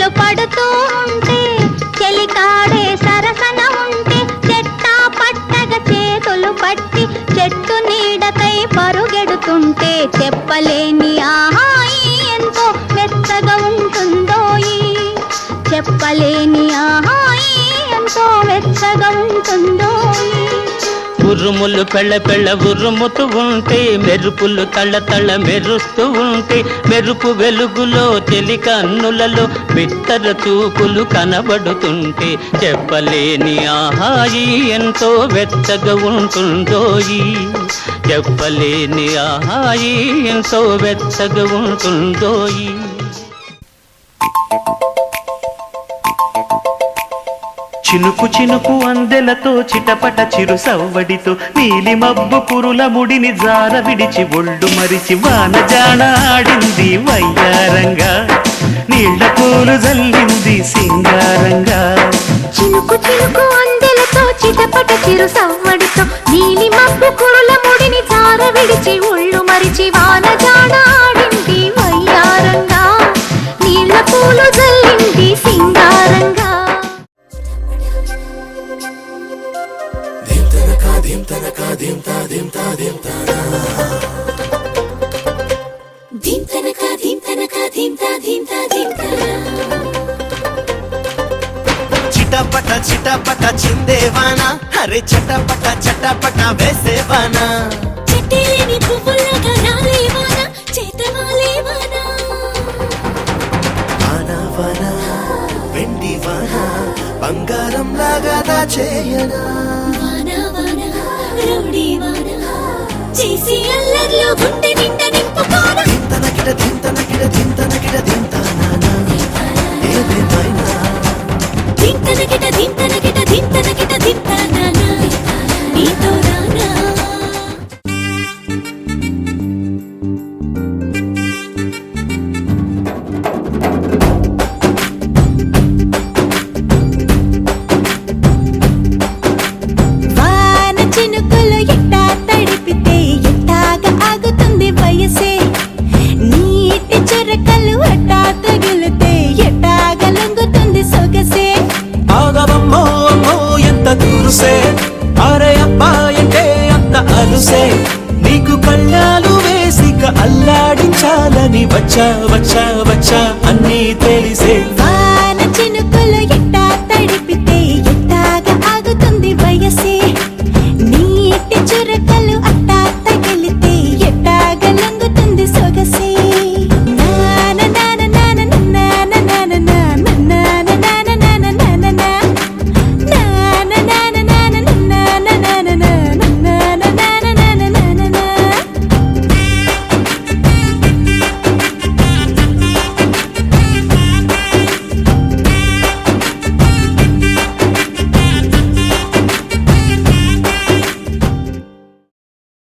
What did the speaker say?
చినుకులు పడుతూ ఉంటే చెలికాడే సరసన ఉంటే చెట్టా పట్టగ చేతులు పట్టి చెట్టు నీడకై పరుగెడుతుంటే చెప్పలేని ఆహాయి ఎంతో మెత్తగా ఉంటుందోయి చెప్పలేని ఆహాయి ఎంతో మెత్తగా ఉంటుందోయి ఉరుములు పెళ్ళ పెళ్ళ ఉరుముతూ ఉంటే మెరుపులు తళ్ళ తళ్ళ మెరుస్తూ ఉంటే మెరుపు వెలుగులో చెలి కన్నులలో బిత్తర చూపులు కనబడుతుంటే చెప్పలేని ఆహాయి ఎంతో వెచ్చగా ఉంటుందోయి చెప్పలేని ఆహాయి ఎంతో వెచ్చగా ఉంటుందోయి చినుకు చినుకు అందెలతో చిటపట చిరు సవ్వడితో నీలి మబ్బు కురుల ముడిని జార విడిచి ఒళ్ళు మరిచి వానజాన ఆడింది వయ్యారంగా నీళ్ల పూలు జల్లింది సింగారంగా చినుకు చినుకు అందెలతో చిటపట చిరు సవ్వడితో నీలి మబ్బు కురుల ముడిని జార విడిచి ఒళ్ళు మరిచి వానజాన ఆడింది వయ్యారంగా నీళ్ల పూలు జల్లింది సింగారంగా చిటపట చిటపట చిందేవానా అరే చటపట చటపట వేసేవానా చెట్టేలేని పువ్వులాగా రాలేవానా చేతవాలేవానా వానా వానా వెండి వానా బంగారం లాగా దాచేయనా చేసి అల్లర్లో గుండె నిండా నింపుకోనా దింతనకిట దింతనకిట దింతనకిట దింతానా ఏదేమైనా దింతనకిట దింతనకిట దింతనకిట దింతానా నీతో రానా వాన చినుకులు ఎట్టా తడిపితే ఎట్టాగా ఆగుతుంది వయసే నీటి చురకలు అట్టా తగిలితే ఎట్టాగా లొంగుతుంది సొగసే ఆగవమ్మో అమ్మో ఎంత దూరుసే అరే అబ్బాయంటే అంత అలుసే నీకు కళ్ళాలు వేసిక అల్లాడించాలని వచ్చా వచ్చా వచ్చా అన్నీ తెలిసే